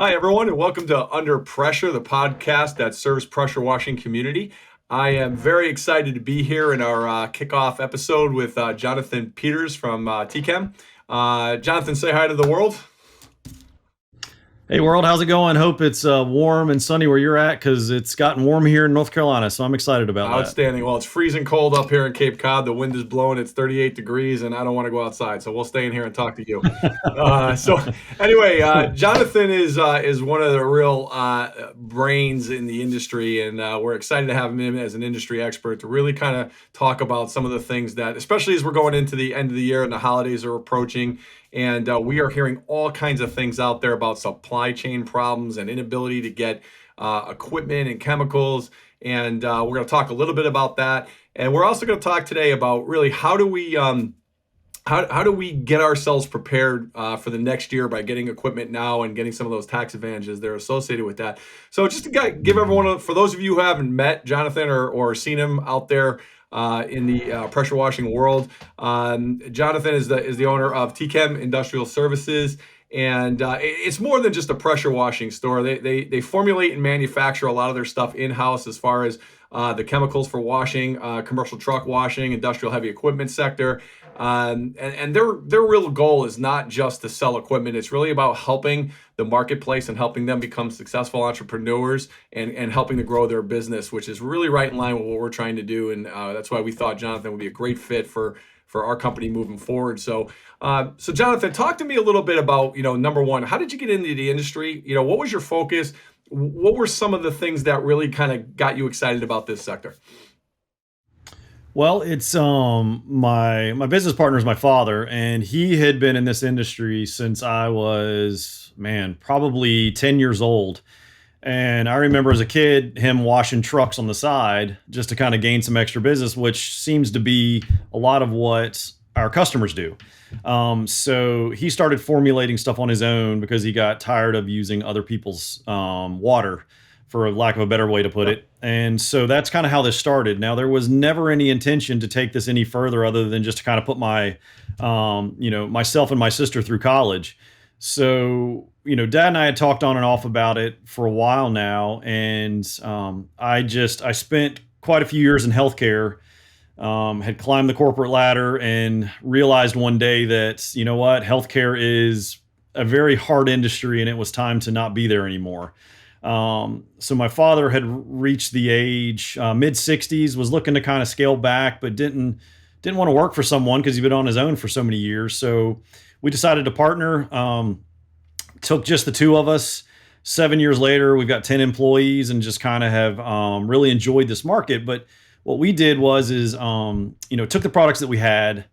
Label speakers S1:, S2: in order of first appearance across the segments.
S1: Hi, everyone, and welcome to Under Pressure, the podcast that serves pressure washing community. I am very excited to be here in our kickoff episode with Jonathan Peters from TCHEM. Jonathan, say hi to the world.
S2: Hey world, how's it going? Hope it's warm and sunny where you're at because it's gotten warm here in North Carolina, so I'm excited about that.
S1: Outstanding. Well, it's freezing cold up here in Cape Cod. The wind is blowing. It's 38 degrees, and I don't want to go outside, so we'll stay in here and talk to you. So anyway, Jonathan is one of the real brains in the industry, and we're excited to have him as an industry expert to really kind of talk about some of the things that, especially as we're going into the end of the year and the holidays are approaching, and we are hearing all kinds of things out there about supply chain problems and inability to get equipment and chemicals. And we're going to talk a little bit about that. And we're also going to talk today about really how do we get ourselves prepared for the next year by getting equipment now and getting some of those tax advantages that are associated with that. So just to give everyone, for those of you who haven't met Jonathan or seen him out there in the pressure washing world, Jonathan is the owner of TCHEM Industrial Services. And it's more than just a pressure washing store. They formulate and manufacture a lot of their stuff in-house as far as the chemicals for washing, commercial truck washing, industrial heavy equipment sector. And their real goal is not just to sell equipment. It's really about helping the marketplace and helping them become successful entrepreneurs and helping to grow their business, which is really right in line with what we're trying to do. And that's why we thought Jonathan would be a great fit for our company moving forward. So Jonathan, talk to me a little bit about, number one, how did you get into the industry? What was your focus? What were some of the things that really kind of got you excited about this sector?
S2: Well, it's my business partner is my father, and he had been in this industry since I was, probably 10 years old. And I remember as a kid, him washing trucks on the side just to kind of gain some extra business, which seems to be a lot of what our customers do. So he started formulating stuff on his own because he got tired of using other people's water, for lack of a better way to put it. And so that's kind of how this started. Now, there was never any intention to take this any further other than just to kind of put myself and my sister through college. So, Dad and I had talked on and off about it for a while now, and I spent quite a few years in healthcare, had climbed the corporate ladder, and realized one day that, healthcare is a very hard industry, and it was time to not be there anymore. So my father had reached the age, mid 60s, was looking to kind of scale back, but didn't want to work for someone because he'd been on his own for so many years. So we decided to partner. Took just the two of us. 7 years later, we've got 10 employees and just kind of have really enjoyed this market. But what we did is took the products that we had,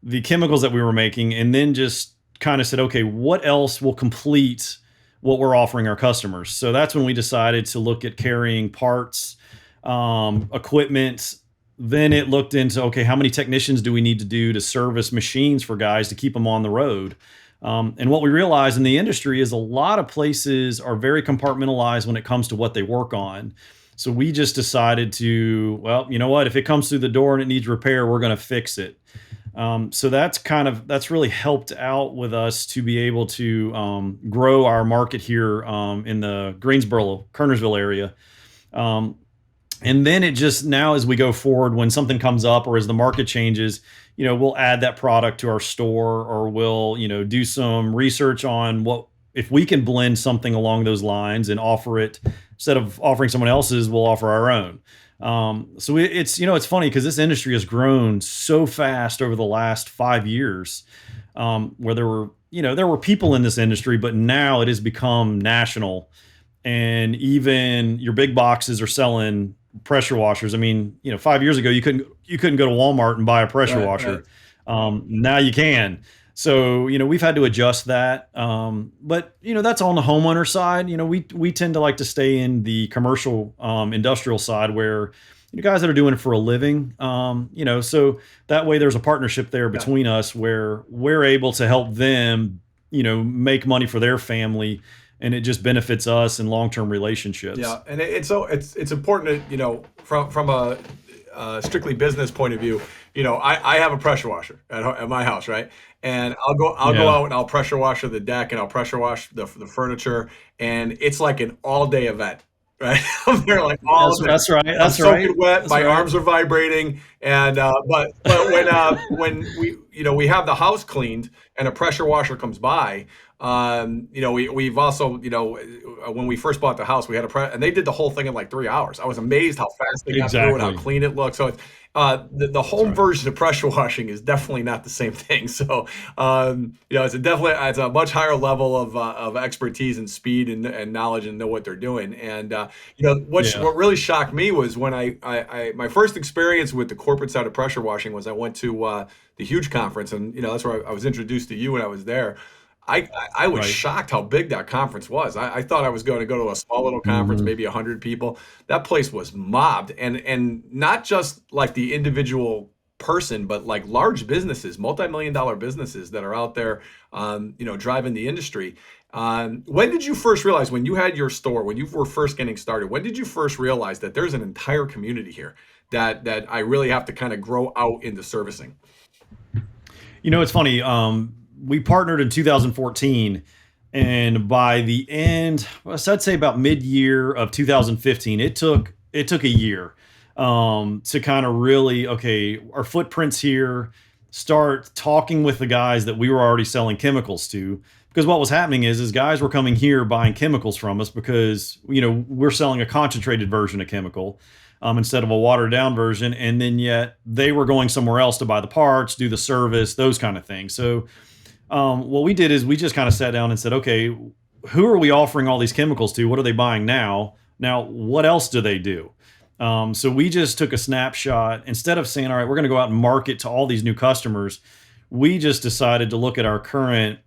S2: the chemicals that we were making, and then just kind of said, okay, what else will complete what we're offering our customers? So that's when we decided to look at carrying parts, equipment. Then it looked into, okay, how many technicians do we need to do to service machines for guys to keep them on the road? And what we realize in the industry is a lot of places are very compartmentalized when it comes to what they work on. So we just decided to, well, you know what, if it comes through the door and it needs repair, we're going to fix it. So that's really helped out with us to be able to grow our market here in the Greensboro, Kernersville area. And then it just now, as we go forward, when something comes up or as the market changes, we'll add that product to our store, or we'll, do some research on if we can blend something along those lines and offer it. Instead of offering someone else's, we'll offer our own. So it's funny because this industry has grown so fast over the last 5 years, where there were people in this industry, but now it has become national, and even your big boxes are selling pressure washers. 5 years ago, you couldn't go to Walmart and buy a pressure washer. Right. Now you can. So, we've had to adjust that. But, that's on the homeowner side. We tend to like to stay in the commercial, industrial side where guys that are doing it for a living, so that way there's a partnership there between us where we're able to help them, make money for their family, and it just benefits us in long-term relationships.
S1: Yeah, and it's important to, from a strictly business point of view, I have a pressure washer at my house, right? and I'll go
S2: Yeah.
S1: out and I'll pressure wash the deck and I'll pressure wash the furniture, and it's like an all day event. Right, I'm there like all
S2: That's
S1: day.
S2: that's right.
S1: I'm
S2: That's
S1: soaking
S2: right.
S1: wet.
S2: That's
S1: My
S2: right.
S1: arms are vibrating, and but when we have the house cleaned and a pressure washer comes by, we've also when we first bought the house, we had and they did the whole thing in like 3 hours. I was amazed how fast they got through it, how
S2: Exactly.
S1: clean it looked. So it's the
S2: That's
S1: home
S2: right.
S1: version of pressure washing is definitely not the same thing. So it's a much higher level of expertise and speed and knowledge and know what they're doing. And
S2: Yeah.
S1: what really shocked me was when my first experience with the corporate side of pressure washing was I went to the huge conference, and that's where I was introduced to you when I was there. I was
S2: Right.
S1: shocked how big that conference was. I thought I was going to go to a small little conference,
S2: Hmm.
S1: maybe 100 people. That place was mobbed, and not just like the individual person, but like large businesses, multi-million-dollar businesses that are out there, driving the industry. When did you first realize, when you had your store, when you were first getting started, when did you first realize that there's an entire community here that I really have to kind of grow out into servicing?
S2: It's funny. We partnered in 2014, and by the end, well, so I'd say about mid-year of 2015, it took a year to kind of really, okay, our footprints here, start talking with the guys that we were already selling chemicals to. Because what was happening is guys were coming here buying chemicals from us because we're selling a concentrated version of chemical, instead of a watered down version. And then yet they were going somewhere else to buy the parts, do the service, those kind of things. So what we did is we just kind of sat down and said, okay, who are we offering all these chemicals to? What are they buying now? Now, what else do they do? So we just took a snapshot. Instead of saying, all right, we're going to go out and market to all these new customers, we just decided to look at our current,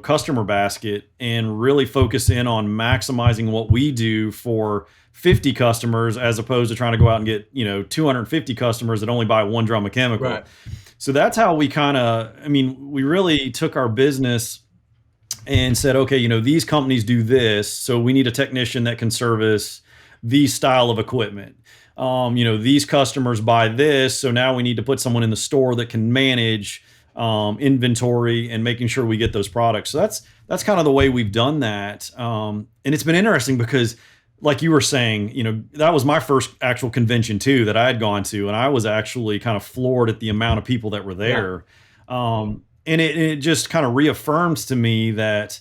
S2: customer basket and really focus in on maximizing what we do for 50 customers, as opposed to trying to go out and get, 250 customers that only buy one drum of chemical.
S1: Right.
S2: So that's how we kind of, we really took our business and said, okay, these companies do this, so we need a technician that can service these style of equipment. These customers buy this, so now we need to put someone in the store that can manage inventory and making sure we get those products. So that's kind of the way we've done that, and it's been interesting because, like you were saying, that was my first actual convention too that I had gone to, and I was actually kind of floored at the amount of people that were
S1: Yeah.
S2: there. And it just kind of reaffirms to me that,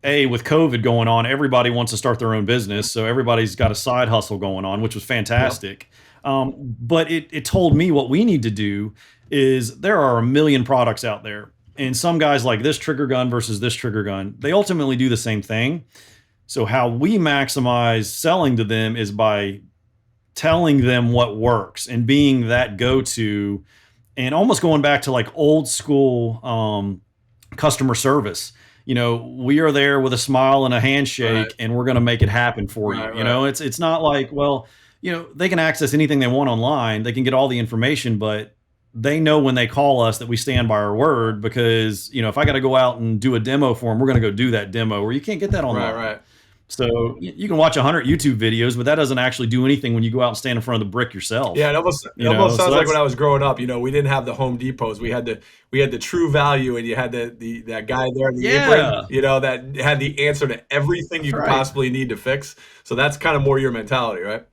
S2: with COVID going on, everybody wants to start their own business, so everybody's got a side hustle going on, which was
S1: Yep.
S2: fantastic. But it told me what we need to do is there are a million products out there, and some guys like this trigger gun versus this trigger gun. They ultimately do the same thing. So how we maximize selling to them is by telling them what works and being that go-to, and almost going back to like old school customer service. We are there with a smile and a
S1: Right.
S2: handshake, and we're going to make it happen for you.
S1: Right. Right.
S2: It's not like, well, they can access anything they want online, they can get all the information, but they know when they call us that we stand by our word, because if I got to go out and do a demo for them, we're going to go do that demo, where you can't get that
S1: Right.
S2: online.
S1: Right.
S2: So you can watch 100 YouTube videos, but that doesn't actually do anything when you go out and stand in front of the brick
S1: Yeah,
S2: yourself.
S1: it almost
S2: So
S1: sounds like when
S2: that's
S1: I was growing up. We didn't have the Home Depots. We had the True Value, and you had that guy there in the apron,
S2: yeah,
S1: that had the answer to everything you
S2: that's
S1: could
S2: right.
S1: possibly need to fix. So that's kind of more your mentality, right?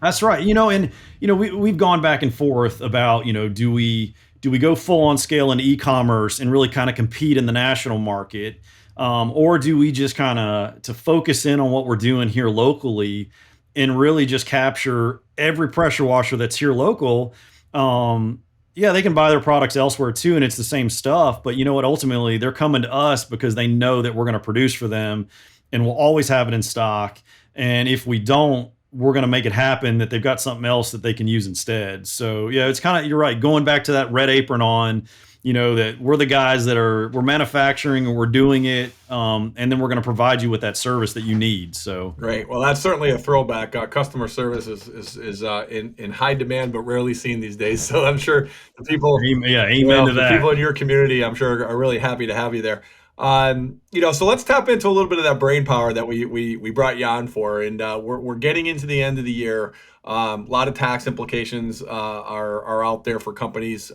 S2: That's right. And we've gone back and forth about, do we go full on scale in e-commerce and really kind of compete in the national market, or do we just kind of to focus in on what we're doing here locally and really just capture every pressure washer that's here local? Yeah, they can buy their products elsewhere too, and it's the same stuff. But you know what? Ultimately, they're coming to us because they know that we're going to produce for them, and we'll always have it in stock. And if we don't, we're going to make it happen that they've got something else that they can use instead. So yeah, it's kind of, you're right, going back to that red apron on, that we're the guys that we're manufacturing and we're doing it, and then we're going to provide you with that service that you need. So
S1: Great. Well, that's certainly a throwback. Customer service is in high demand, but rarely seen these days. So I'm sure the people,
S2: yeah, amen to
S1: the people
S2: that.
S1: in your community, I'm sure, are really happy to have you there. So let's tap into a little bit of that brain power that we brought you on for, and we're getting into the end of the year. A lot of tax implications are out there for companies.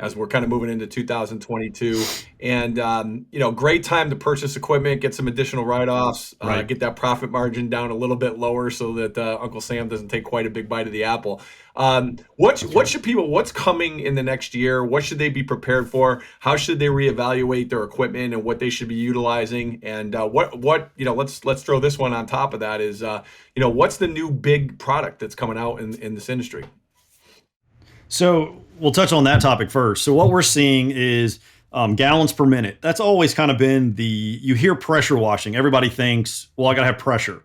S1: as we're kind of moving into 2022. And great time to purchase equipment, get some additional write-offs,
S2: Right.
S1: get that profit margin down a little bit lower so that Uncle Sam doesn't take quite a big bite of the apple.
S2: That's right.
S1: What's coming in the next year? What should they be prepared for? How should they reevaluate their equipment and what they should be utilizing? And let's throw this one on top of that is, what's the new big product that's coming out in this industry?
S2: So we'll touch on that topic first. So what we're seeing is gallons per minute. That's always kind of been you hear pressure washing. Everybody thinks, well, I got to have pressure.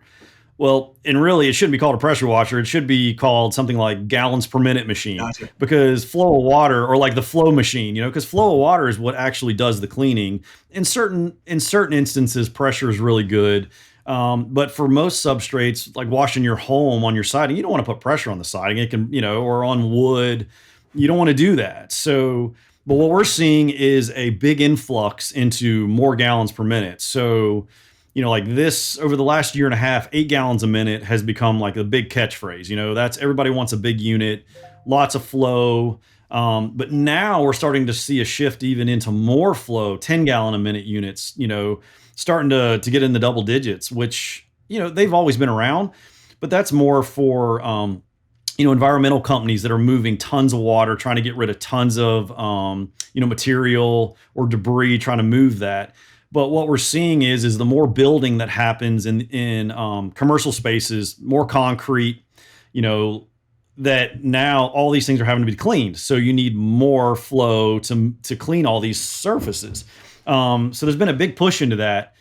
S2: Well, and really, it shouldn't be called a pressure washer. It should be called something like gallons per minute machine,
S1: Gotcha.
S2: because flow of water, or like the flow machine, because flow of water is what actually does the cleaning. In certain instances, pressure is really good. But for most substrates, like washing your home on your siding, you don't want to put pressure on the siding. It can, or on wood, you don't want to do that. So, but what we're seeing is a big influx into more gallons per minute. So, like this over the last year and a half, 8 gallons a minute has become like a big catchphrase. That's everybody wants a big unit, lots of flow. But now we're starting to see a shift even into more flow, 10 gallon a minute units, starting to get in the double digits, which, they've always been around, but that's more for, environmental companies that are moving tons of water, trying to get rid of tons of, material or debris, trying to move that. But what we're seeing is the more building that happens in commercial spaces, more concrete, that now all these things are having to be cleaned. So you need more flow to clean all these surfaces. So there's been a big push into that,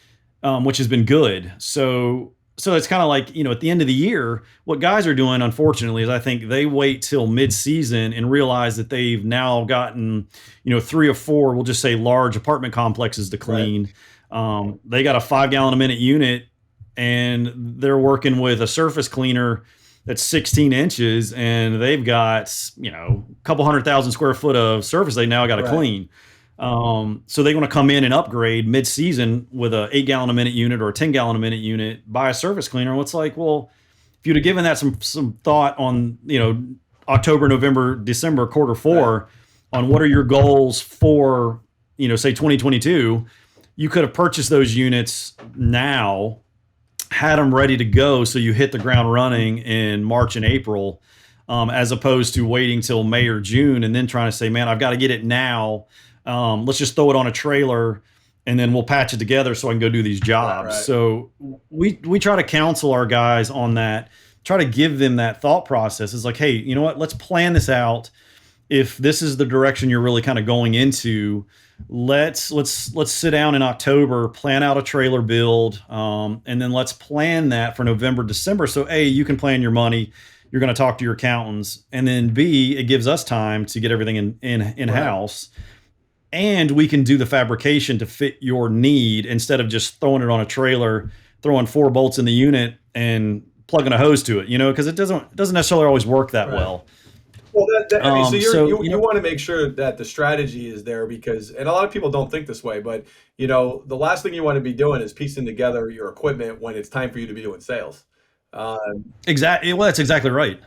S2: which has been good. So it's kind of like, at the end of the year, what guys are doing, unfortunately, is I think they wait till mid-season and realize that they've now gotten, 3 or 4, we'll just say large apartment complexes to clean. Right. They got a 5 gallon a minute unit, and they're working with a surface cleaner that's 16 inches, and they've got, a couple 100,000 square foot of surface they now got to clean. So they want to come in and upgrade mid-season with a 8 gallon a minute unit or a 10 gallon a minute unit, buy a surface cleaner. And it's like, well, if you'd have given that some thought on, October, November, December, quarter 4, on what are your goals for, say 2022, you could have purchased those units now, had them ready to go, so you hit the ground running in March and April, as opposed to waiting till May or June and then trying to say, man, I've got to get it now. Let's just throw it on a trailer and then we'll patch it together so I can go do these jobs. Right. So we try to counsel our guys on that, try to give them that thought process. It's like, hey, you know what? Let's plan this out. If this is the direction you're really kind of going into, let's sit down in October, plan out a trailer build, and then let's plan that for November, December. So A, you can plan your money. You're going to talk to your accountants, and then B, it gives us time to get everything in house. Right. And we can do the fabrication to fit your need instead of just throwing it on a trailer, throwing 4 bolts in the unit and plugging a hose to it, because it doesn't necessarily always work that well.
S1: Well, you want to make sure that the strategy is there, because, and a lot of people don't think this way, but the last thing you want to be doing is piecing together your equipment when it's time for you to be doing sales.
S2: Exactly. Well, that's exactly right.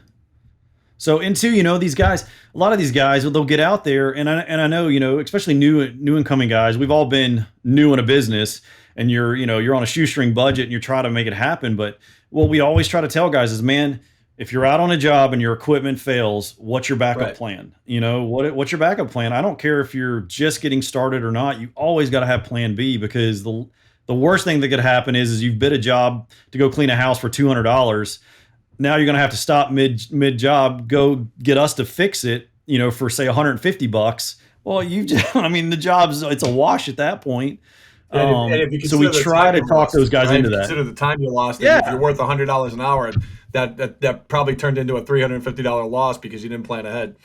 S2: So, and two, these guys, a lot of these guys, they'll get out there, and I know, especially new incoming guys, we've all been new in a business, and you're on a shoestring budget and you're trying to make it happen. But what we always try to tell guys is, man, if you're out on a job and your equipment fails, what's your backup plan? What's your backup plan? I don't care if you're just getting started or not. You always got to have plan B, because the worst thing that could happen is you've bid a job to go clean a house for $200. Now you're going to have to stop mid job, go get us to fix it, for say $150. Well, the job's, it's a wash at that point.
S1: And if you
S2: so we try to talk those guys into that.
S1: Consider the time you lost. Yeah. If you're worth $100 an hour, that probably turned into a $350 loss because you didn't plan ahead.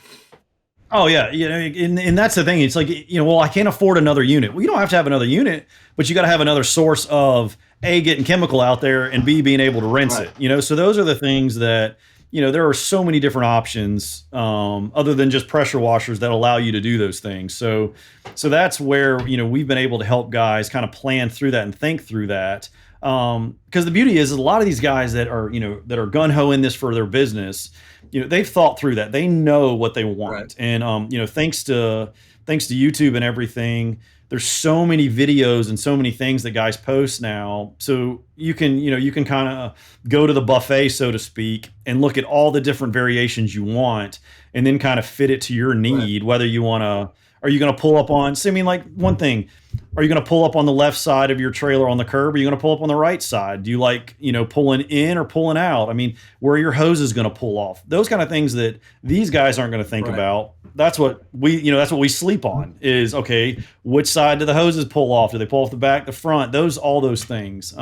S2: Oh yeah, and that's the thing. It's like, well, I can't afford another unit. Well, you don't have to have another unit, but you got to have another source of A, getting chemical out there, and B, being able to rinse it. So those are the things that, there are so many different options, other than just pressure washers, that allow you to do those things. So that's where, we've been able to help guys kind of plan through that and think through that. Because the beauty is a lot of these guys that are, that are gung-ho in this for their business, they've thought through that. They know what they want. Right. And, thanks to, thanks to YouTube and everything, there's so many videos and so many things that guys post now. So you can kind of go to the buffet, so to speak, and look at all the different variations you want, and then kind of fit it to your
S1: Right.
S2: need. Whether you want to, are you going to pull up on? So I mean, like one thing, are you going to pull up on the left side of your trailer on the curb? Or are you going to pull up on the right side? Do you like, pulling in or pulling out? I mean, where are your hoses going to pull off? Those kind of things that these guys aren't going to think
S1: Right.
S2: about. That's what we sleep on is, okay, which side do the hoses pull off? Do they pull off the back, the front? All those things.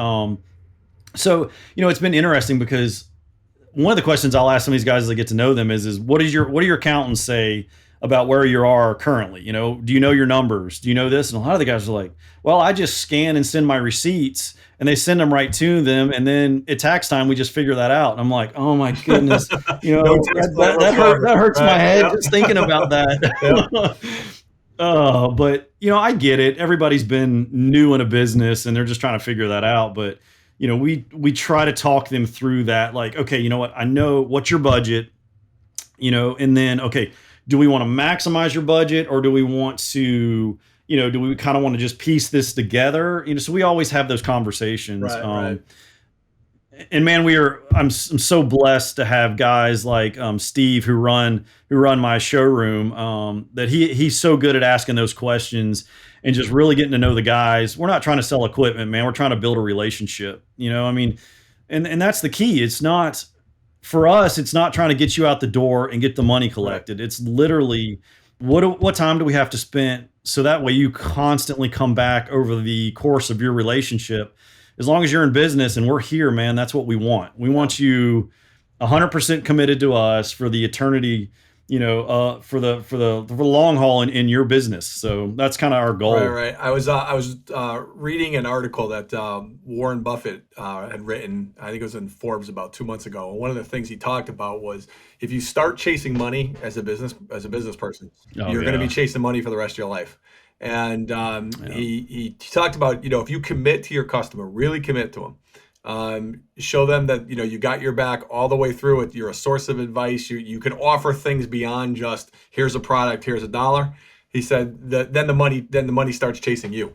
S2: So, it's been interesting because one of the questions I'll ask some of these guys as I get to know them is what do your accountants say about where you are currently? Do you know your numbers? Do you know this? And a lot of the guys are like, well, I just scan and send my receipts, and they send them right to them. And then at tax time, we just figure that out. And I'm like, oh my goodness,
S1: No tax plan whatsoever.
S2: that hurts my
S1: Right.
S2: head
S1: Yep.
S2: just thinking about
S1: Yep.
S2: that. But I get it. Everybody's been new in a business and they're just trying to figure that out. But we try to talk them through that. Like, okay, you know what? I know what's your budget, and then, okay, do we want to maximize your budget, or do we want to, do we kind of want to just piece this together? So we always have those conversations.
S1: Right. Right.
S2: And man, I'm so blessed to have guys like Steve who run my showroom. That he's so good at asking those questions and just really getting to know the guys. We're not trying to sell equipment, man. We're trying to build a relationship. I mean, and that's the key. It's not for us. It's not trying to get you out the door and get the money collected. Right. It's literally what time do we have to spend so that way you constantly come back over the course of your relationship. As long as you're in business and we're here, man, that's what we want. We want you 100% committed to us for the eternity, for the long haul in your business. So that's kind of our goal.
S1: Right. I was reading an article that Warren Buffett had written. I think it was in Forbes about 2 months ago. And one of the things he talked about was if you start chasing money as a business person, you're going to be chasing money for the rest of your life. And he talked about, if you commit to your customer, really commit to them, show them that, you got your back all the way through it. You're a source of advice. You can offer things beyond just here's a product, here's $1. He said that then the money starts chasing you.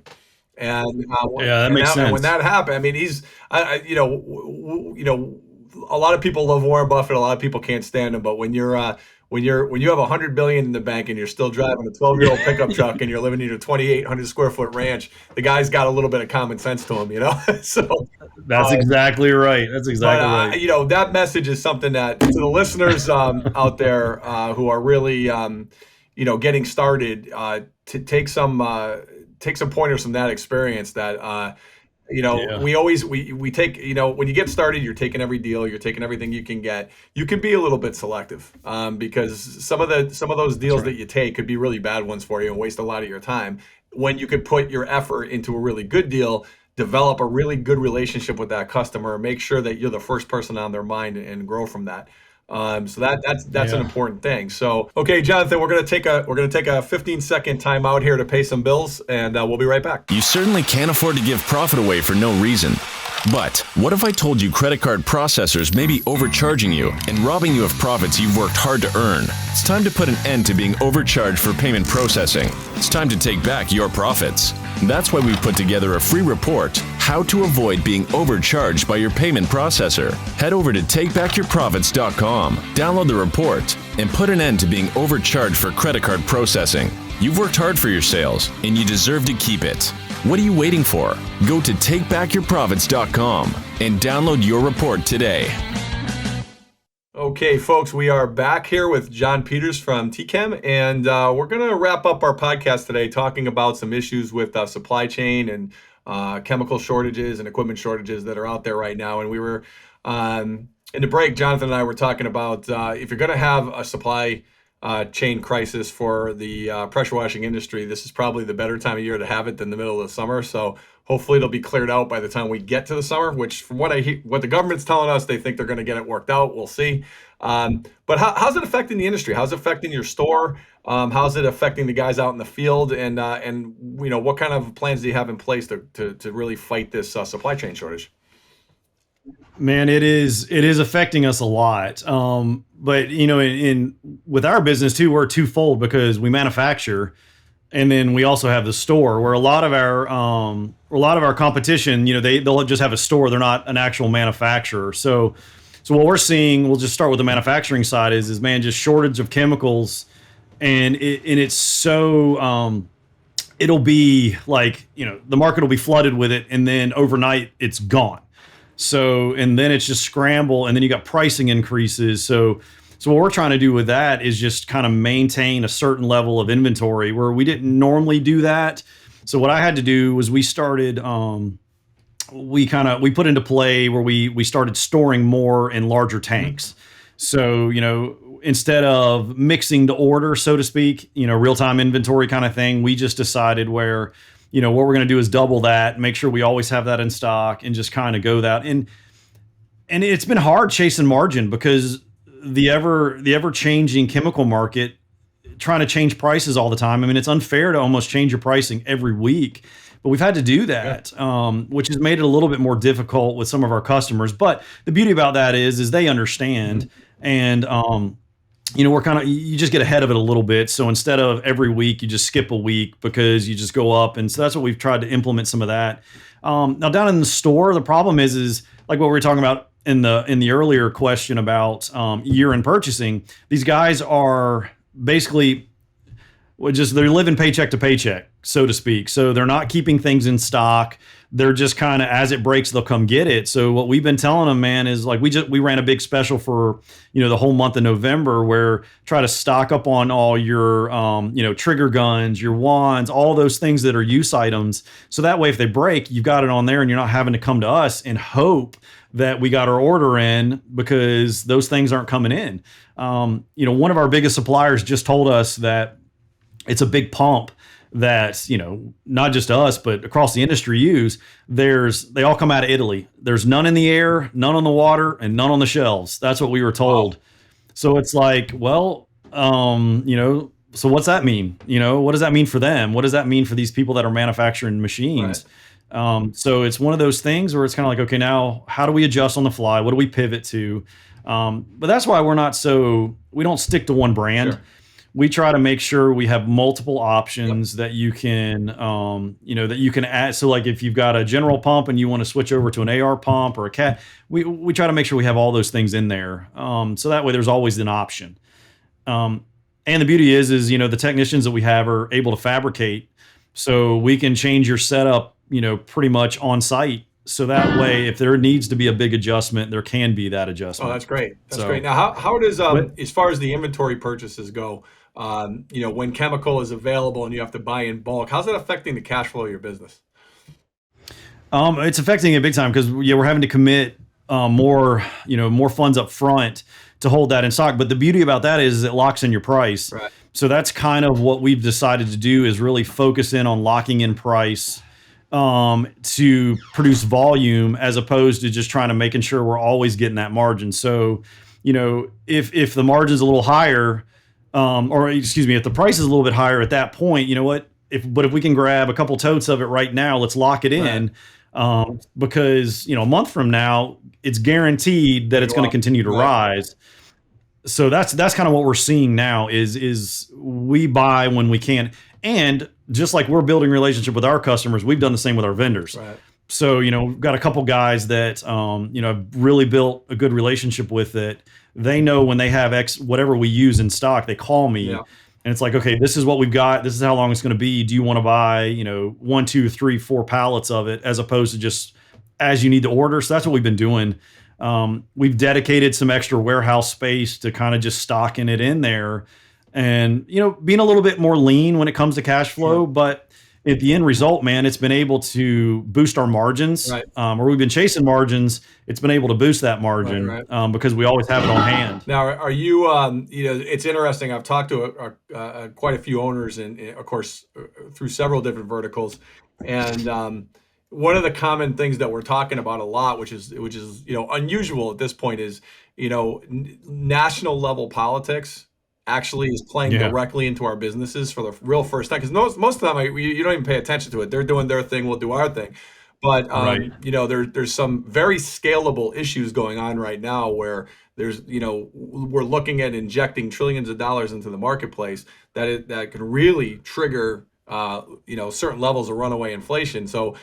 S1: And
S2: that makes sense.
S1: And when that happened, I mean, a lot of people love Warren Buffett. A lot of people can't stand him. But when you have $100 billion in the bank and you're still driving a 12-year-old pickup truck and you're living in your 2,800 square foot ranch, the guy's got a little bit of common sense to him, So
S2: that's exactly right. That's exactly right.
S1: That message is something that to the listeners out there who are really getting started, to take some pointers from that experience. That we take, when you get started, you're taking every deal, you're taking everything you can get. You can be a little bit selective because some of those deals that you take could be really bad ones for you and waste a lot of your time. When you could put your effort into a really good deal, develop a really good relationship with that customer, make sure that you're the first person on their mind and grow from that. So that's an important thing. So, okay, Jonathan, we're gonna take a 15-second time out here to pay some bills, and we'll be right back.
S3: You certainly can't afford to give profit away for no reason. But what if I told you credit card processors may be overcharging you and robbing you of profits you've worked hard to earn? It's time to put an end to being overcharged for payment processing. It's time to take back your profits. That's why we put together a free report, How to Avoid Being Overcharged by Your Payment Processor. Head over to takebackyourprofits.com, download the report, and put an end to being overcharged for credit card processing. You've worked hard for your sales, and you deserve to keep it. What are you waiting for? Go to takebackyourprofits.com and download your report today.
S1: Okay, folks, we are back here with John Peters from TCHEM, and we're going to wrap up our podcast today talking about some issues with supply chain and chemical shortages and equipment shortages that are out there right now. And we were, in the break, Jonathan and I were talking about if you're going to have a supply chain crisis for the pressure washing industry, this is probably the better time of year to have it than the middle of the summer. So hopefully it'll be cleared out by the time we get to the summer, which from what what the government's telling us, they think they're going to get it worked out. We'll see. But how's it affecting the industry? How's it affecting your store? How's it affecting the guys out in the field? And what kind of plans do you have in place to really fight this supply chain shortage?
S2: Man, it is affecting us a lot. But in with our business too, we're twofold because we manufacture. and then we also have the store where a lot of our competition, they'll just have a store. They're not an actual manufacturer. So what we're seeing, we'll just start with the manufacturing side is man, just shortage of chemicals, and it's so it'll be like, the market will be flooded with it, and then overnight it's gone. So, and then it's just scramble, and then you got pricing increases. So what we're trying to do with that is just kind of maintain a certain level of inventory where we didn't normally do that. So what I had to do was we started, we put into play where we started storing more in larger tanks. So, instead of mixing to order, so to speak, real-time inventory kind of thing, we just decided where, what we're going to do is double that, make sure we always have that in stock, and just kind of go that. And it's been hard chasing margin because the ever changing chemical market, trying to change prices all the time. I mean, it's unfair to almost change your pricing every week, but we've had to do that, which has made it a little bit more difficult with some of our customers. But the beauty about that is they understand, and we're kind of, you just get ahead of it a little bit. So instead of every week, you just skip a week because you just go up. And so that's what we've tried to implement some of that. Now down in the store, the problem is like what we were talking about in the earlier question about year-end purchasing. These guys are basically they're living paycheck to paycheck, so to speak. So they're not keeping things in stock. They're just kind of, as it breaks, they'll come get it. So what we've been telling them, man, is like we ran a big special for the whole month of November, where try to stock up on all your trigger guns, your wands, all those things that are use items. So that way, if they break, you've got it on there, and you're not having to come to us and hope that we got our order in, because those things aren't coming in. One of our biggest suppliers just told us that it's a big pump that, not just us, but across the industry use. They all come out of Italy. There's none in the air, none on the water, and none on the shelves. That's what we were told. Wow. So it's like, well, so what's that mean? What does that mean for them? What does that mean for these people that are manufacturing machines? Right. So it's one of those things where it's kind of like, okay, now how do we adjust on the fly? What do we pivot to? But that's why we don't stick to one brand. Sure. We try to make sure we have multiple options that you can, that you can add. So like if you've got a general pump and you want to switch over to an AR pump or a cat, we try to make sure we have all those things in there. So that way there's always an option. And the beauty is the technicians that we have are able to fabricate. So we can change your setup, pretty much on site. So that way, if there needs to be a big adjustment, there can be that adjustment.
S1: Oh, that's great. That's great. Now, how does, as far as the inventory purchases go, when chemical is available and you have to buy in bulk, how's that affecting the cash flow of your business?
S2: It's affecting it big time because we're having to commit more funds up front to hold that in stock. But the beauty about that is it locks in your price. Right. So that's kind of what we've decided to do, is really focus in on locking in price to produce volume, as opposed to just trying to making sure we're always getting that margin. So, if the margin's a little higher, if the price is a little bit higher at that point, you know what? If we can grab a couple totes of it right now, let's lock it in, because a month from now, it's guaranteed that it's going to continue to rise. So that's kind of what we're seeing now is we buy when we can, and just like we're building a relationship with our customers, we've done the same with our vendors. Right. So we've got a couple guys that have really built a good relationship with it. They know when they have whatever we use in stock, they call me, and it's like, okay, this is what we've got. This is how long it's going to be. Do you want to buy 1, 2, 3, 4 pallets of it, as opposed to just as you need to order? So that's what we've been doing. We've dedicated some extra warehouse space to kind of just stocking it in there, and being a little bit more lean when it comes to cash flow. But at the end result, man, it's been able to boost our margins. Right. Or we've been chasing margins. It's been able to boost that margin because we always have it on hand.
S1: Now, are you? It's interesting. I've talked to quite a few owners, and of course, through several different verticals, and one of the common things that we're talking about a lot, which is unusual at this point, is national level politics actually is playing directly into our businesses for the real first time. Because most of the time, you don't even pay attention to it. They're doing their thing, we'll do our thing. But there's some very scalable issues going on right now where there's we're looking at injecting trillions of dollars into the marketplace that can really trigger certain levels of runaway inflation. So,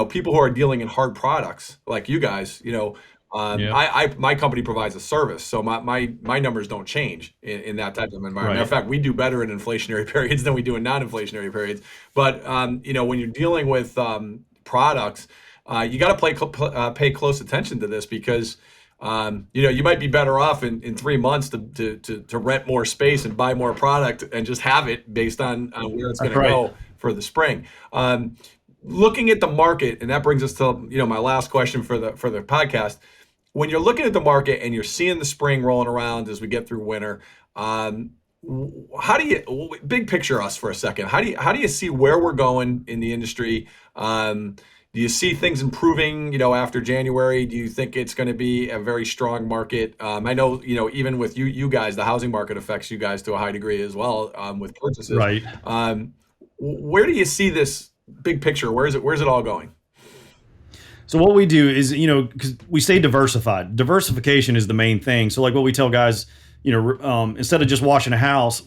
S1: people who are dealing in hard products like you guys,
S2: Yeah.
S1: my company provides a service, so my numbers don't change in that type of environment. Matter of
S2: Right.
S1: fact, we do better in inflationary periods than we do in non-inflationary periods. But when you're dealing with products, you got to pay close attention to this because you might be better off in 3 months to rent more space and buy more product and just have it based on where it's going
S2: That's
S1: to
S2: right.
S1: go for the spring. Looking at the market, and that brings us to my last question for the podcast. When you're looking at the market and you're seeing the spring rolling around as we get through winter, how do you big picture us for a second? How do you see where we're going in the industry? Do you see things improving, after January? Do you think it's going to be a very strong market? I know, even with you guys, the housing market affects you guys to a high degree as well, with purchases.
S2: Right.
S1: Where do you see this big picture? Where's it all going?
S2: So what we do is, because we stay diversified. Diversification is the main thing. So like what we tell guys, instead of just washing a house,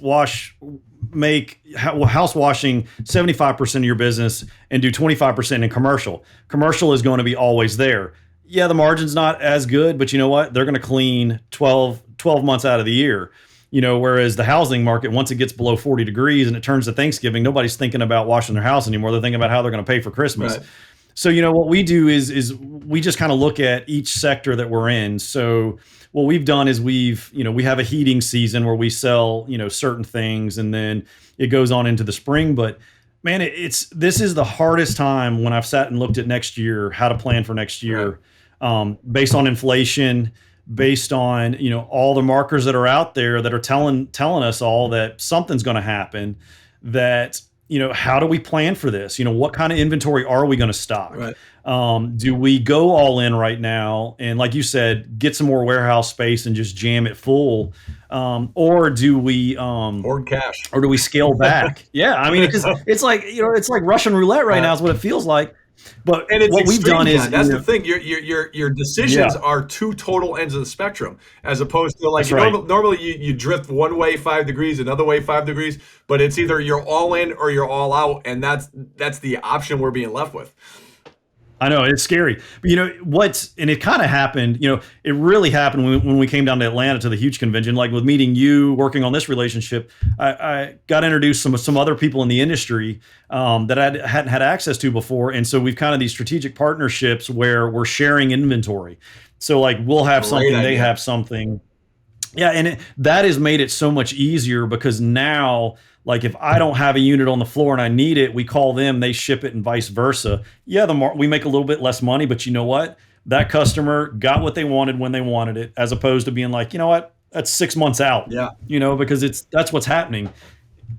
S2: make house washing 75% of your business and do 25% in commercial. Commercial is going to be always there. Yeah, the margin's not as good, but you know what? They're going to clean 12 months out of the year. Whereas the housing market, once it gets below 40 degrees and it turns to Thanksgiving, nobody's thinking about washing their house anymore. They're thinking about how they're going to pay for Christmas.
S1: Right.
S2: So, what we do is we just kind of look at each sector that we're in. So what we've done is we have a heating season where we sell, certain things, and then it goes on into the spring. But man, this is the hardest time when I've sat and looked at next year, how to plan for next year, based on inflation, based on, all the markers that are out there that are telling us all that something's going to happen, that, how do we plan for this? What kind of inventory are we going to stock?
S1: Right.
S2: Do we go all in right now and, like you said, get some more warehouse space and just jam it full, or do we
S1: hoard cash,
S2: or do we scale back? Yeah, I mean, it's like it's like Russian roulette right now is what it feels like. But
S1: and
S2: what we've done is
S1: that's the thing. Your decisions are two total ends of the spectrum, as opposed to like normally you drift one way 5 degrees, another way 5 degrees, but it's either you're all in or you're all out, and that's the option we're being left with.
S2: I know it's scary, but and it kind of happened, it really happened when we came down to Atlanta to the huge convention, like with meeting you, working on this relationship. I got introduced to some other people in the industry that I hadn't had access to before. And so we've kind of these strategic partnerships where we're sharing inventory. So like we'll have something, they have something. Yeah. And that has made it so much easier because now, like if I don't have a unit on the floor and I need it, we call them, they ship it, and vice versa. Yeah, we make a little bit less money, but you know what? That customer got what they wanted when they wanted it, as opposed to being like, you know what? That's 6 months out.
S1: Yeah.
S2: Because that's what's happening.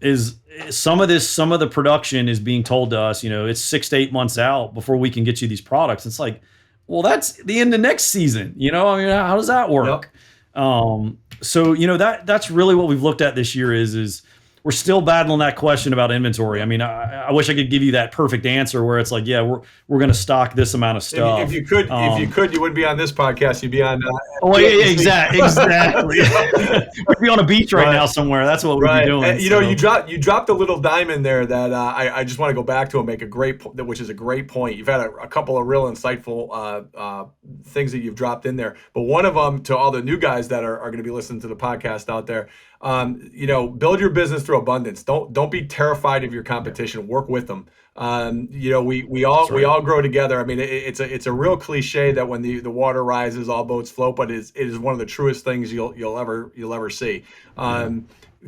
S2: Is some of the production is being told to us, it's 6 to 8 months out before we can get you these products. It's like, well, that's the end of next season. How does that work? Yep. So that's really what we've looked at this year is we're still battling that question about inventory. I mean, I wish I could give you that perfect answer where it's like, yeah, we're going to stock this amount of stuff.
S1: If you could, you wouldn't be on this podcast. You'd be on.
S2: Exactly. We'd be on a beach right now somewhere. That's what we'd be doing.
S1: And, you dropped a little diamond there that I just want to go back to and make which is a great point. You've had a couple of real insightful things that you've dropped in there, but one of them to all the new guys that are going to be listening to the podcast out there. Build your business through abundance. Don't be terrified of your competition. Work with them. We all grow together. I mean, it's a real cliche that when the water rises, all boats float, but it is one of the truest things you'll ever see.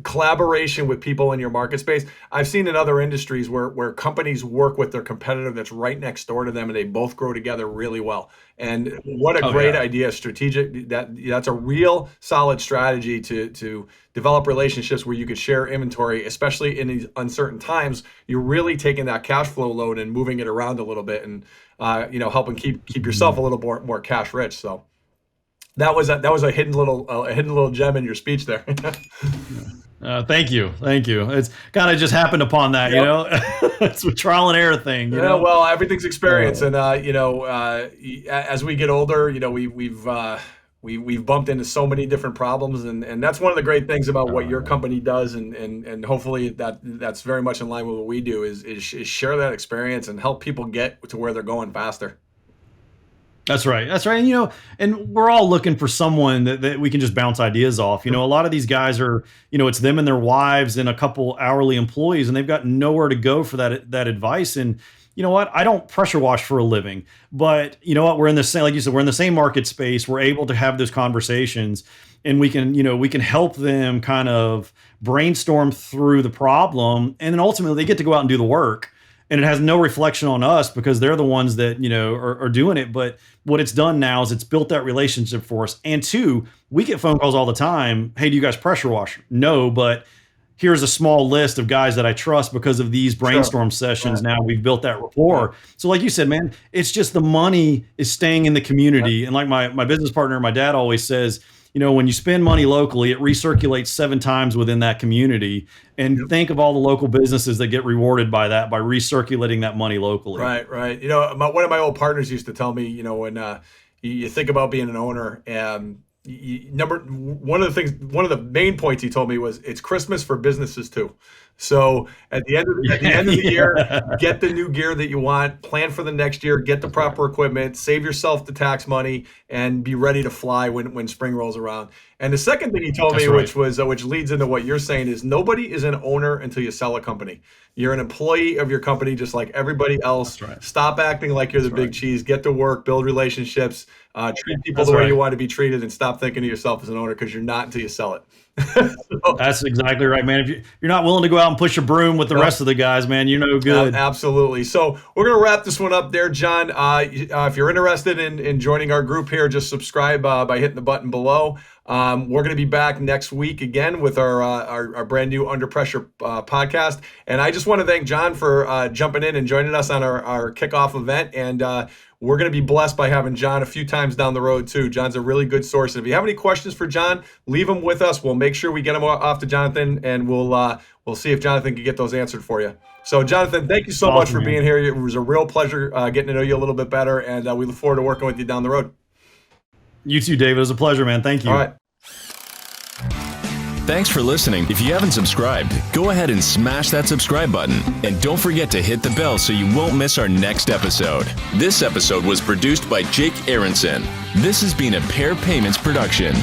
S1: Collaboration with people in your market space. I've seen in other industries where companies work with their competitor that's right next door to them, and they both grow together really well. And what a great idea, strategic. That's a real solid strategy to develop relationships where you could share inventory, especially in these uncertain times. You're really taking that cash flow load and moving it around a little bit, and helping keep yourself a little more cash rich. So that was a hidden little gem in your speech there.
S2: Thank you. It's kind of just happened upon that, It's a trial and error thing.
S1: Well, everything's experience, and as we get older, we've we've bumped into so many different problems, and that's one of the great things about what your company does, and hopefully that's very much in line with what we do is share that experience and help people get to where they're going faster.
S2: That's right. That's right. And, and we're all looking for someone that we can just bounce ideas off. A lot of these guys are, it's them and their wives and a couple hourly employees, and they've got nowhere to go for that advice. And you know what? I don't pressure wash for a living, but you know what? We're in the same, like you said, we're in the same market space. We're able to have those conversations, and we can help them kind of brainstorm through the problem. And then ultimately they get to go out and do the work. And it has no reflection on us because they're the ones that, are doing it. But what it's done now is it's built that relationship for us. And two, we get phone calls all the time. Hey, do you guys pressure wash? No, but here's a small list of guys that I trust because of these brainstorm sessions. Now we've built that rapport. So like you said, man, it's just the money is staying in the community. And like my business partner, my dad always says, when you spend money locally, it recirculates 7 times within that community. And think of all the local businesses that get rewarded by that, by recirculating that money locally.
S1: Right. One of my old partners used to tell me, when you think about being an owner, one of the main points he told me was it's Christmas for businesses too. So at the end of the year, get the new gear that you want, plan for the next year, get the proper equipment, save yourself the tax money, and be ready to fly when spring rolls around. And the second thing he told me, which leads into what you're saying, is nobody is an owner until you sell a company. You're an employee of your company just like everybody else. Stop acting like you're the big cheese. Get to work, build relationships, treat people the way you want to be treated, and stop thinking of yourself as an owner, because you're not until you sell it.
S2: That's exactly right, man. If you're not willing to go out and push a broom with the rest of the guys, man, you're no good.
S1: Absolutely. So we're going to wrap this one up there, John. If you're interested in joining our group here, just subscribe by hitting the button below. We're going to be back next week again with our brand new Under Pressure podcast. And I just want to thank John for jumping in and joining us on our kickoff event. And we're going to be blessed by having John a few times down the road too. John's a really good source. And if you have any questions for John, leave them with us. We'll make sure we get them off to Jonathan, and we'll see if Jonathan can get those answered for you. So Jonathan, thank you so much for being here. It was a real pleasure getting to know you a little bit better, and we look forward to working with you down the road.
S2: You too, David. It was a pleasure, man. Thank you.
S1: All right.
S3: Thanks for listening. If you haven't subscribed, go ahead and smash that subscribe button. And don't forget to hit the bell so you won't miss our next episode. This episode was produced by Jake Aronson. This has been a Pair Payments production.